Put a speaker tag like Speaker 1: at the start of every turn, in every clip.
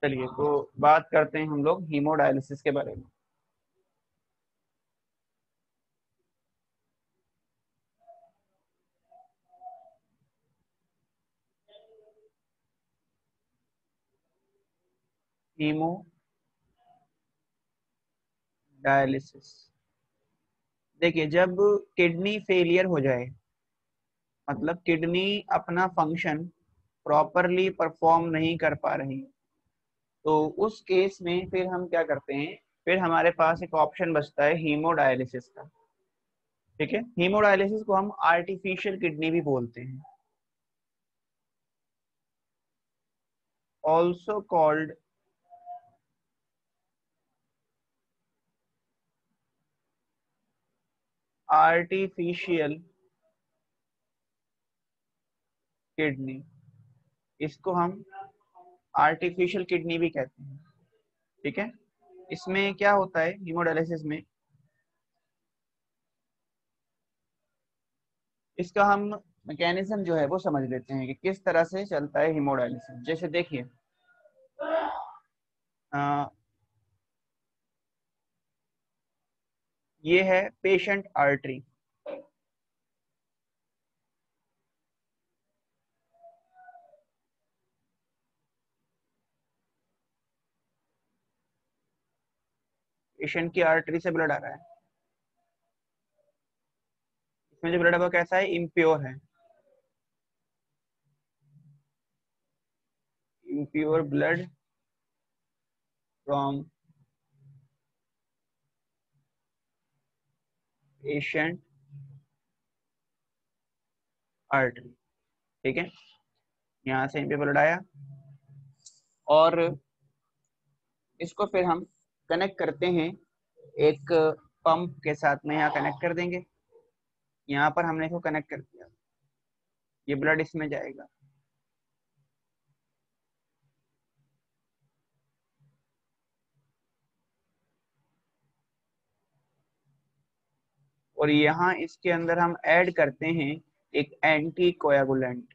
Speaker 1: चलिए तो बात करते हैं हम लोग हीमोडायलिसिस के बारे में। हीमोडायलिसिस, देखिए जब किडनी फेलियर हो जाए, मतलब किडनी अपना फंक्शन प्रॉपरली परफॉर्म नहीं कर पा रही, तो उस केस में फिर हम क्या करते हैं, फिर हमारे पास एक ऑप्शन बचता है हीमोडायलिसिस का। ठीक है, हीमोडायलिसिस को हम आर्टिफिशियल किडनी भी बोलते हैं, ऑल्सो कॉल्ड आर्टिफिशियल किडनी। इसको हम आर्टिफिशियल किडनी भी कहते हैं। ठीक है, इसमें क्या होता है हीमोडायलिसिस में, इसका हम मैकेनिज्म जो है वो समझ लेते हैं कि किस तरह से चलता है हीमोडायलिसिस। जैसे देखिए, ये है पेशेंट आर्टरी। पेशेंट की आर्टरी से ब्लड आ रहा है, इसमें जो ब्लड है वो कैसा है, इम्प्योर है, impure blood from patient artery. ठीक है, यहाँ से इम्प्योर ब्लड आया और इसको फिर हम कनेक्ट करते हैं एक पंप के साथ में, यहाँ कनेक्ट कर देंगे। यहाँ पर हमने इसको कनेक्ट कर दिया, ये ब्लड इसमें जाएगा। और यहाँ इसके अंदर हम ऐड करते हैं एक एंटी कोएगुलेंट।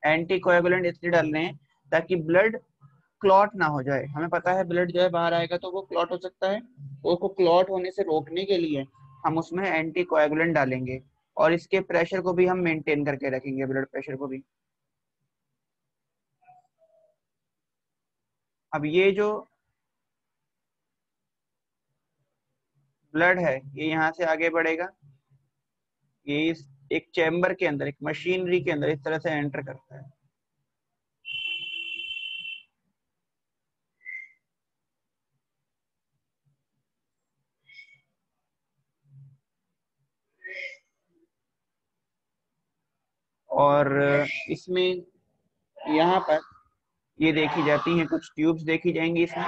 Speaker 1: एंटी कोएगुलेंट इसलिए डाल रहे हैं ताकि ब्लड क्लॉट ना हो जाए। हमें पता है ब्लड जो है बाहर आएगा तो वो क्लॉट हो सकता है, उसको क्लॉट होने से रोकने के लिए हम उसमें एंटी कोएगुलेंट डालेंगे और इसके प्रेशर को भी हम मेंटेन करके रखेंगे, ब्लड प्रेशर को भी। अब ये जो ब्लड है ये यहाँ से आगे बढ़ेगा, ये इस एक चैम्बर के अंदर, एक मशीनरी के अंदर इस तरह से एंटर करता है। और इसमें यहाँ पर ये देखी जाती हैं, कुछ ट्यूब्स देखी जाएंगी इसमें।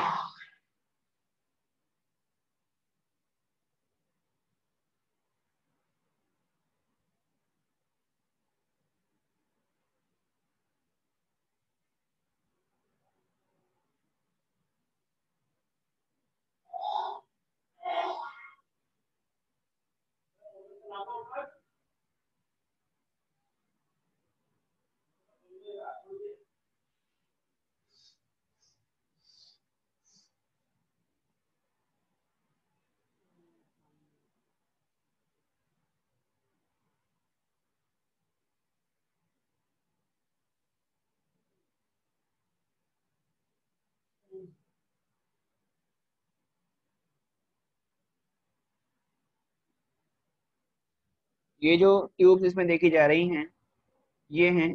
Speaker 1: ये जो ट्यूब्स इसमें देखी जा रही हैं ये हैं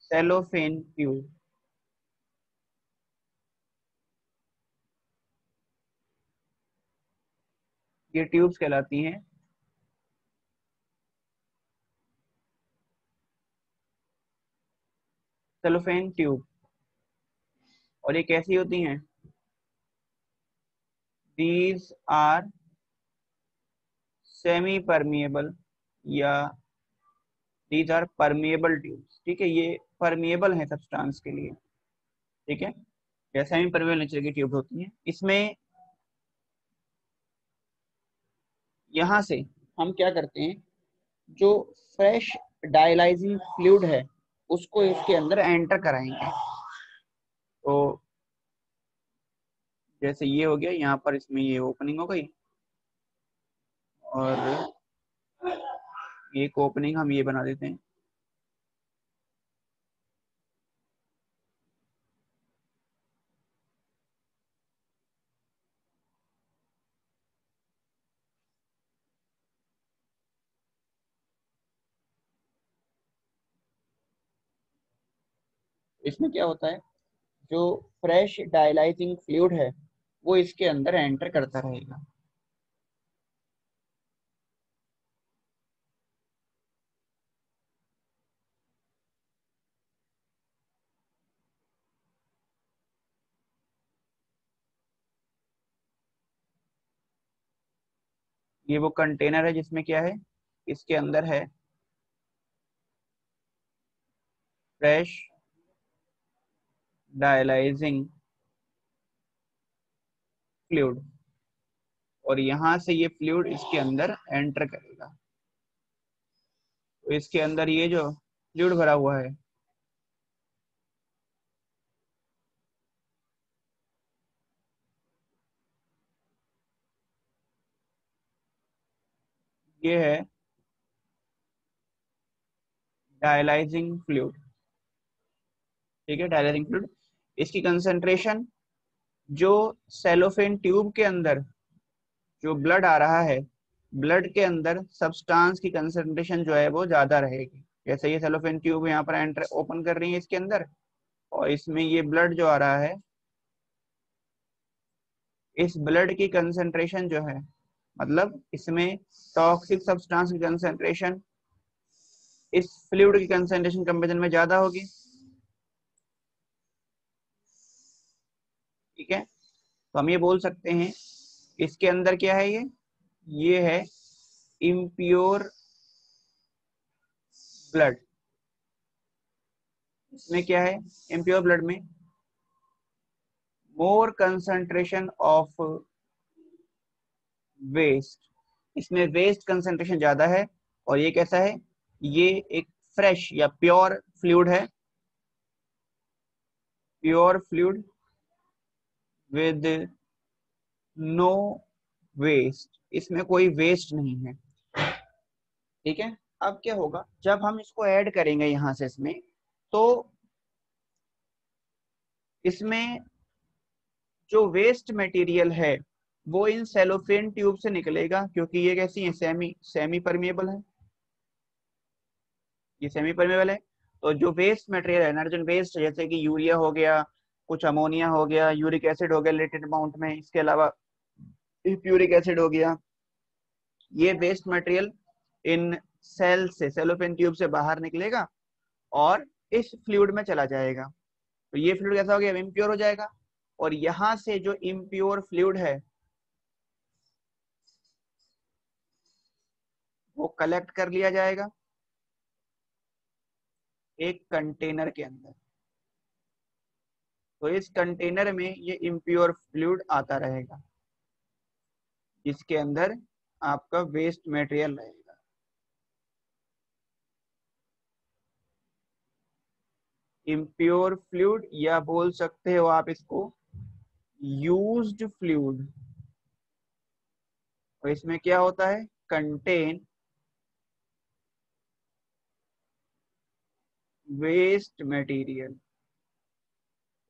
Speaker 1: सेलोफेन ट्यूब। ये ट्यूब्स कहलाती हैं सेलोफेन ट्यूब। और ये कैसी होती हैं, दीज आर सेमी परमिएबल या दीज आर परमिएबल ट्यूब्स। ठीक है, ये परमिएबल है सब्सटेंस के लिए। ठीक है, या सेमी परमिएबल नेचर की ट्यूब होती हैं। इसमें यहाँ से हम क्या करते हैं, जो फ्रेश डायलाइजिंग फ्लूइड है उसको इसके अंदर एंटर कराएंगे। तो जैसे ये हो गया, यहाँ पर इसमें ये ओपनिंग हो गई और एक ओपनिंग हम ये बना देते हैं। इसमें क्या होता है, जो फ्रेश डायलाइजिंग फ्लूइड है वो इसके अंदर एंटर करता रहेगा। ये वो कंटेनर है जिसमें क्या है, इसके अंदर है फ्रेश डायलाइजिंग फ्लूइड, और यहाँ से ये फ्लूइड इसके अंदर एंटर करेगा। तो इसके अंदर ये जो फ्लूइड भरा हुआ है, ये है डायलाइजिंग फ्लूइड। ठीक है, डायलाइजिंग फ्लूइड, इसकी कंसंट्रेशन जो सेलोफेन ट्यूब के अंदर जो ब्लड आ रहा है, ब्लड के अंदर सब्सटेंस की कंसंट्रेशन जो है वो ज्यादा रहेगी। जैसे ये सेलोफेन ट्यूब यहाँ पर एंटर ओपन कर रही है इसके अंदर, और इसमें ये ब्लड जो आ रहा है, इस ब्लड की कंसंट्रेशन जो है, मतलब इसमें टॉक्सिक सब्सटेंस की कंसंट्रेशन इस फ्लूइड की कंसंट्रेशन कंपेरिजन में ज्यादा होगी। ठीक है, तो हम ये बोल सकते हैं इसके अंदर क्या है, ये है इम्प्योर ब्लड। इसमें क्या है, इम्प्योर ब्लड में मोर कंसंट्रेशन ऑफ वेस्ट, इसमें वेस्ट कंसंट्रेशन ज्यादा है। और ये कैसा है, ये एक फ्रेश या प्योर फ्लूइड है, pure fluid with no waste, इसमें कोई वेस्ट नहीं है। ठीक है, अब क्या होगा जब हम इसको ऐड करेंगे यहां से इसमें, तो इसमें जो वेस्ट मटेरियल है वो इन सेलोफेन ट्यूब से निकलेगा, क्योंकि ये कैसी है, सेमी सेमी परमेबल है, ये सेमी परमेबल है। तो जो वेस्ट मटेरियल है, नाइट्रोजन वेस्ट, जैसे कि यूरिया हो गया, कुछ अमोनिया हो गया, यूरिक एसिड हो गया लिमिटेड अमाउंट में, इसके अलावा प्यूरिक एसिड हो गया, ये वेस्ट मटेरियल इन सेल से, सेलोफेन ट्यूब से बाहर निकलेगा और इस फ्लूइड में चला जाएगा। तो ये फ्लूइड कैसा हो गया, इम्प्योर हो जाएगा, और यहाँ से जो इम्प्योर फ्लूइड है वो कलेक्ट कर लिया जाएगा एक कंटेनर के अंदर। तो इस कंटेनर में ये इम्प्योर फ्लूइड आता रहेगा, इसके अंदर आपका वेस्ट मटेरियल रहेगा। इम्प्योर फ्लूइड, या बोल सकते हो आप इसको यूज्ड फ्लूइड। और इसमें क्या होता है, कंटेन वेस्ट मटेरियल,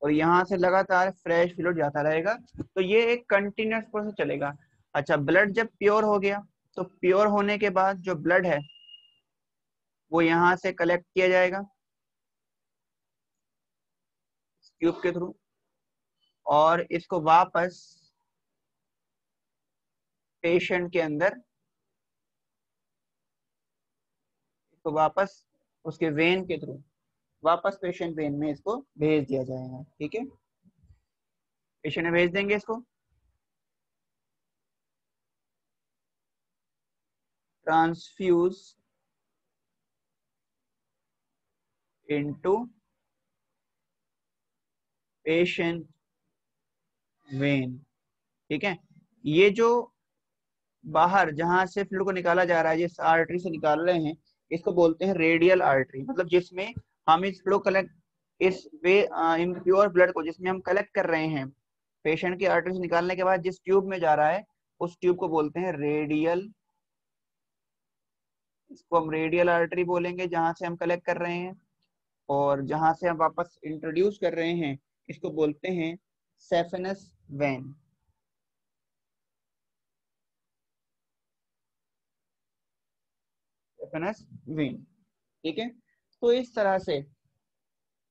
Speaker 1: और यहाँ से लगातार फ्रेश फ्लूइड जाता रहेगा। तो ये एक कंटिन्यूस प्रोसेस चलेगा। अच्छा, ब्लड जब प्योर हो गया, तो प्योर होने के बाद जो ब्लड है वो यहाँ से कलेक्ट किया जाएगा ट्यूब के थ्रू, और इसको वापस पेशेंट के अंदर, इसको वापस उसके वेन के थ्रू वापस पेशेंट वेन में इसको भेज दिया जाएगा। ठीक है, पेशेंट में भेज देंगे इसको, ट्रांसफ्यूज इनटू पेशेंट वेन। ठीक है, ये जो बाहर जहां से फ्लूइड को निकाला जा रहा है, जिस आर्टरी से निकाल रहे हैं, इसको बोलते हैं रेडियल आर्टरी। मतलब जिसमें हम इस फ्लूइड कलेक्ट, इस वे इम्प्योर ब्लड को जिसमें हम कलेक्ट कर रहे हैं, पेशेंट की आर्टरी से निकालने के बाद जिस ट्यूब में जा रहा है, उस ट्यूब को बोलते हैं रेडियल, इसको हम रेडियल आर्टरी बोलेंगे जहां से हम कलेक्ट कर रहे हैं। और जहां से हम वापस इंट्रोड्यूस कर रहे हैं, इसको बोलते हैं सेफेनस वेन। सेफेनस वेन, ठीक है। तो इस तरह से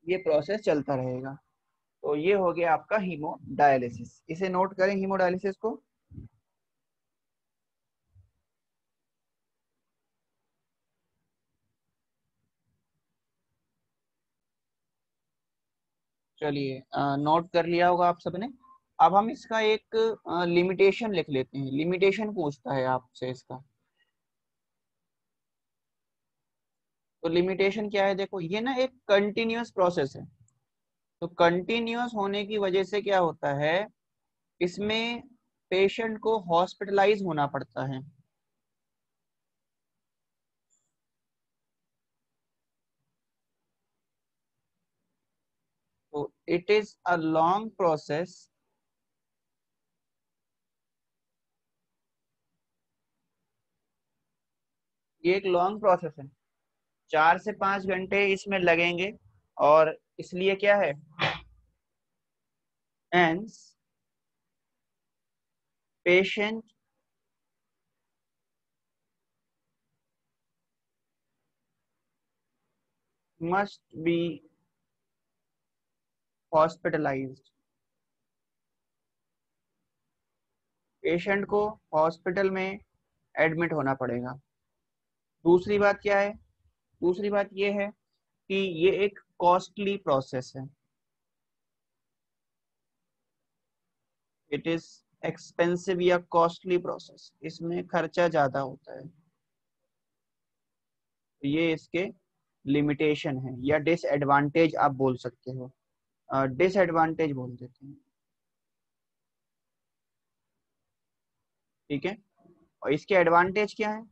Speaker 1: ये प्रोसेस चलता रहेगा। तो ये हो गया आपका हीमोडायलिसिस। इसे नोट करें हीमोडायलिसिस को। चलिए, नोट कर लिया होगा आप सबने। अब हम इसका एक लिमिटेशन लिख लेते हैं। लिमिटेशन पूछता है आपसे इसका। तो लिमिटेशन क्या है, देखो ये ना एक कंटिन्यूअस प्रोसेस है। तो कंटिन्यूअस होने की वजह से क्या होता है, इसमें पेशेंट को हॉस्पिटलाइज होना पड़ता है। तो it is a long process, ये एक लॉन्ग प्रोसेस है। 4 से 5 घंटे इसमें लगेंगे। और इसलिए क्या है, and patient must be hospitalised. Patient को हॉस्पिटल में एडमिट होना पड़ेगा। दूसरी बात क्या है, दूसरी बात ये है कि ये एक कॉस्टली प्रोसेस है। इट इज एक्सपेंसिव या कॉस्टली प्रोसेस, इसमें खर्चा ज्यादा होता है। ये इसके लिमिटेशन है या डिसएडवांटेज आप बोल सकते हो। डिसएडवांटेज बोल देते हैं, ठीक है। और इसके एडवांटेज क्या है,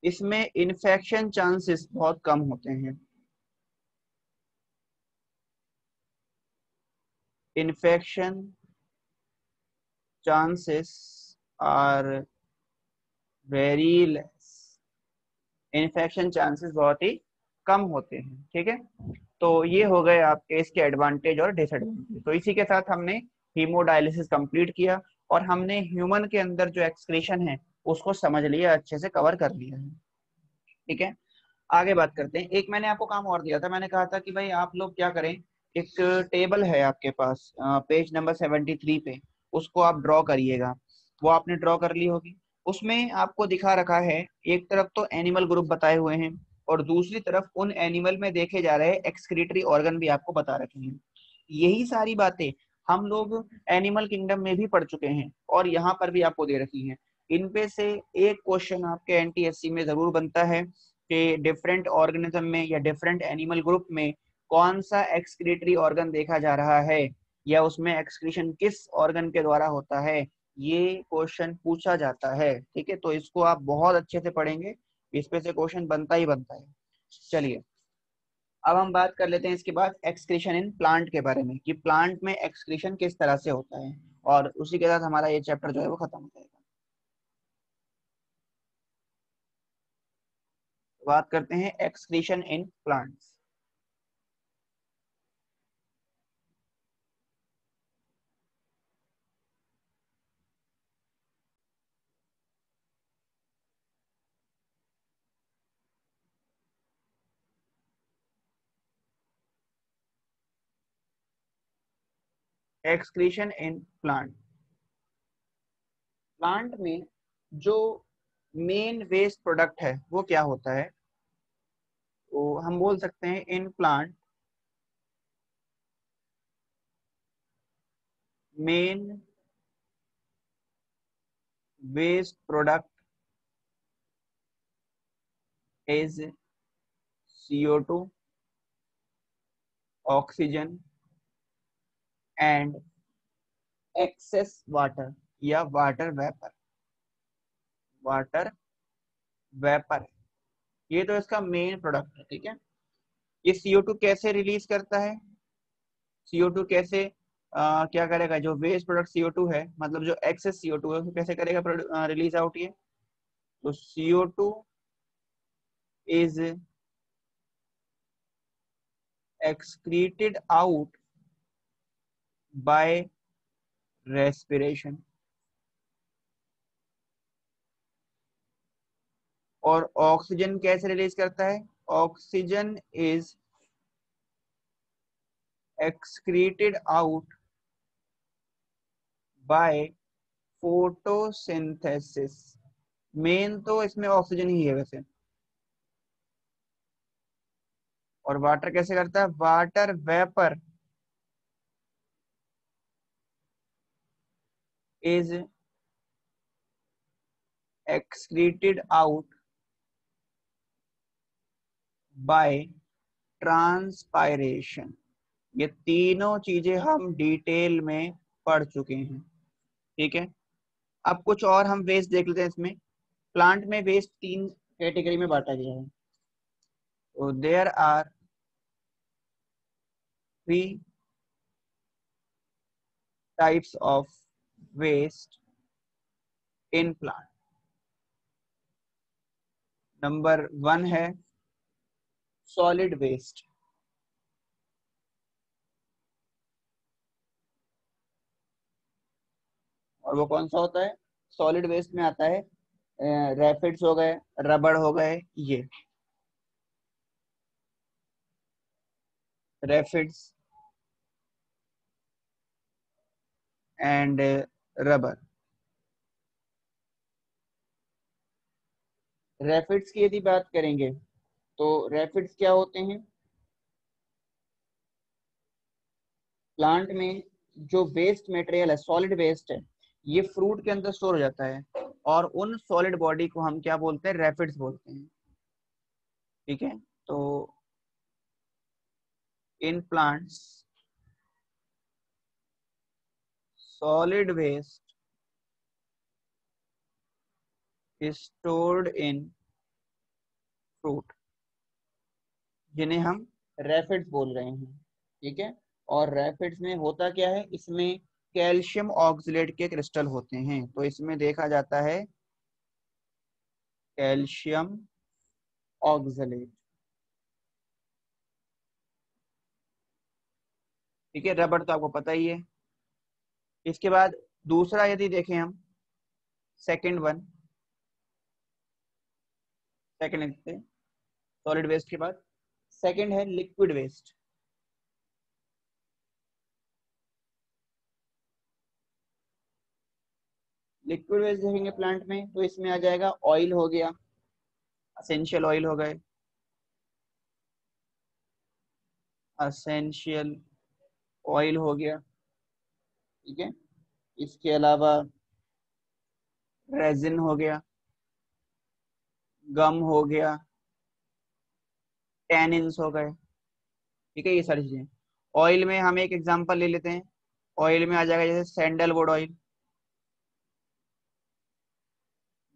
Speaker 1: इसमें इन्फेक्शन चांसेस बहुत कम होते हैं। Infection chances are very less. Infection chances बहुत ही कम होते हैं, ठीक है। तो ये हो गए आपके इसके एडवांटेज और डिसएडवांटेज। तो इसी के साथ हमने हीमोडायलिसिस कंप्लीट किया और हमने ह्यूमन के अंदर जो एक्सक्रीशन है उसको समझ लिया, अच्छे से कवर कर लिया है, ठीक है। आगे बात करते हैं। एक मैंने आपको काम और दिया था, मैंने कहा था कि भाई आप लोग क्या करें, एक टेबल है आपके पास पेज नंबर 73 पे, उसको आप ड्रॉ करिएगा। वो आपने ड्रॉ कर ली होगी। उसमें आपको दिखा रखा है, एक तरफ तो एनिमल ग्रुप बताए हुए हैं और दूसरी तरफ उन एनिमल में देखे जा रहे एक्सक्रीटरी ऑर्गन भी आपको बता रखे हैं। यही सारी बातें हम लोग एनिमल किंगडम में भी पढ़ चुके हैं और यहाँ पर भी आपको दे रखी हैं। इनपे से एक क्वेश्चन आपके एनटीएससी में जरूर बनता है कि डिफरेंट ऑर्गेनिज्म में या डिफरेंट एनिमल ग्रुप में कौन सा एक्सक्रीटरी ऑर्गन देखा जा रहा है या उसमें एक्सक्रीशन किस ऑर्गन के द्वारा होता है, ये क्वेश्चन पूछा जाता है, ठीक है। तो इसको आप बहुत अच्छे से पढ़ेंगे, इस पे से क्वेश्चन बनता ही बनता है। चलिए, अब हम बात कर लेते हैं इसके बाद एक्सक्रीशन इन प्लांट के बारे में, कि प्लांट में एक्सक्रीशन किस तरह से होता है, और उसी के साथ हमारा ये चैप्टर जो है वो खत्म हो जाएगा। बात करते हैं excretion in plants. Excretion in plant, plant में जो मेन वेस्ट प्रोडक्ट है वो क्या होता है, तो हम बोल सकते हैं in plant main waste product is CO2, oxygen and excess water या वाटर वेपर। वाटर वेपर, ये तो इसका मेन प्रोडक्ट है, ठीक है। ये CO2 कैसे रिलीज करता है, CO2 कैसे क्या करेगा, जो वेस्ट प्रोडक्ट CO2 है, मतलब जो एक्सेस CO2 है उसको कैसे करेगा रिलीज आउट ये। तो CO2 is excreted out by respiration। और ऑक्सीजन कैसे रिलीज करता है, oxygen is excreted out by photosynthesis. Main तो इसमें ऑक्सीजन ही है वैसे। और वाटर कैसे करता है, water vapour is excreted out by transpiration. ये तीनों चीजें हम डिटेल में पढ़ चुके हैं, ठीक है। अब कुछ और हम वेस्ट देख लेते हैं। इसमें प्लांट में वेस्ट 3 कैटेगरी में बांटा गया है। तो there are 3 types of waste in plant. Number 1 है सॉलिड वेस्ट। और वो कौन सा होता है, सॉलिड वेस्ट में आता है रैपिड्स हो गए, रबड़ हो गए, ये रैपिड्स एंड रबर। रैपिड्स की यदि बात करेंगे तो रैपिड्स क्या होते हैं, प्लांट में जो वेस्ट मटेरियल है, सॉलिड वेस्ट है, ये फ्रूट के अंदर स्टोर हो जाता है और उन सॉलिड बॉडी को हम क्या बोलते हैं, रैपिड्स बोलते हैं, ठीक है। तो in plants solid waste is stored in fruit, जिन्हें हम रैपिड्स बोल रहे हैं, ठीक है। और रैपिड्स में होता क्या है, इसमें कैल्शियम ऑक्सलेट के क्रिस्टल होते हैं। तो इसमें देखा जाता है कैल्शियम ऑक्सलेट, ठीक है। रबड़ तो आपको पता ही है। इसके बाद दूसरा यदि देखें हम, second one, second solid waste के बाद सेकंड है लिक्विड वेस्ट। लिक्विड वेस्ट देखेंगे प्लांट में तो इसमें आ जाएगा ऑयल हो गया, असेंशियल ऑयल हो गए, असेंशियल ऑयल हो गया, ठीक है। इसके अलावा रेजिन हो गया, गम हो गया, टैनिन्स हो गए, ठीक है। ये सारी चीजें ऑयल में हम एक एग्जांपल ले लेते हैं। ऑयल में आ जाएगा जैसे सैंडलवुड ऑयल,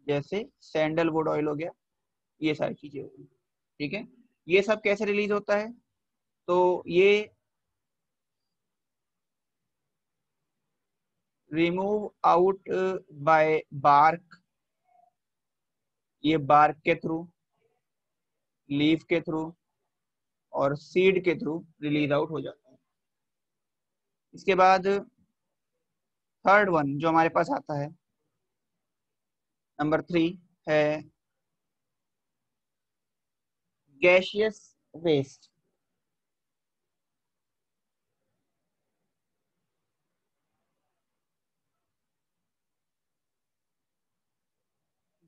Speaker 1: जैसे सैंडलवुड ऑयल हो गया, ये सारी चीजें हो गई, ठीक है। ये सब कैसे रिलीज होता है, तो ये रिमूव आउट बाय बार्क, ये बार्क के थ्रू, लीफ के थ्रू और सीड के थ्रू रिलीज आउट हो जाता है। इसके बाद थर्ड वन जो हमारे पास आता है, नंबर 3 है गैसियस वेस्ट।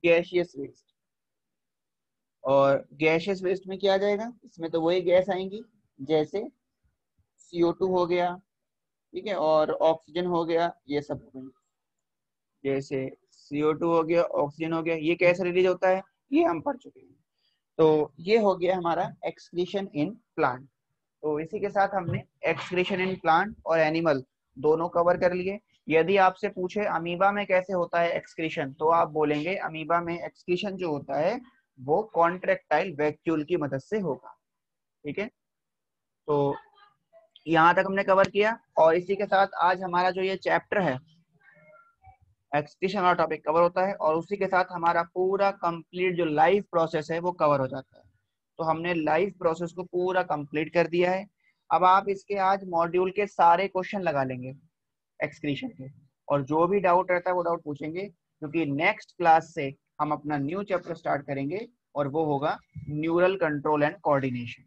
Speaker 1: गैसियस वेस्ट, और गैसियस वेस्ट में क्या आ जाएगा, इसमें तो वही गैस आएंगी जैसे CO2 हो गया, ठीक है, और ऑक्सीजन हो गया, ये सब हो गई। जैसे CO2 हो गया, ऑक्सीजन हो गया, ये कैसे रिलीज होता है, ये हम पढ़ चुके हैं। तो ये हो गया हमारा एक्सक्रीशन इन प्लांट। तो इसी के साथ हमने एक्सक्रीशन इन प्लांट और एनिमल दोनों कवर कर लिए। यदि आपसे पूछे अमीबा में कैसे होता है एक्सक्रीशन, तो आप बोलेंगे अमीबा में एक्सक्रीशन जो होता है वो कॉन्ट्रेक्टाइल वैक्यूल की मदद से होगा। ठीक है, तो यहाँ तक हमने कवर किया, और इसी के साथ आज हमारा जो ये चैप्टर है एक्सक्रीशन वाला टॉपिक कवर होता है, और उसी के साथ हमारा पूरा कंप्लीट जो लाइफ प्रोसेस है वो कवर हो जाता है। तो हमने लाइफ प्रोसेस को पूरा कंप्लीट कर दिया है। अब आप इसके आज मॉड्यूल के सारे क्वेश्चन लगा लेंगे एक्सक्रीशन के, और जो भी डाउट रहता है वो डाउट पूछेंगे, क्योंकि नेक्स्ट क्लास से हम अपना न्यू चैप्टर स्टार्ट करेंगे और वो होगा न्यूरल कंट्रोल एंड कोऑर्डिनेशन।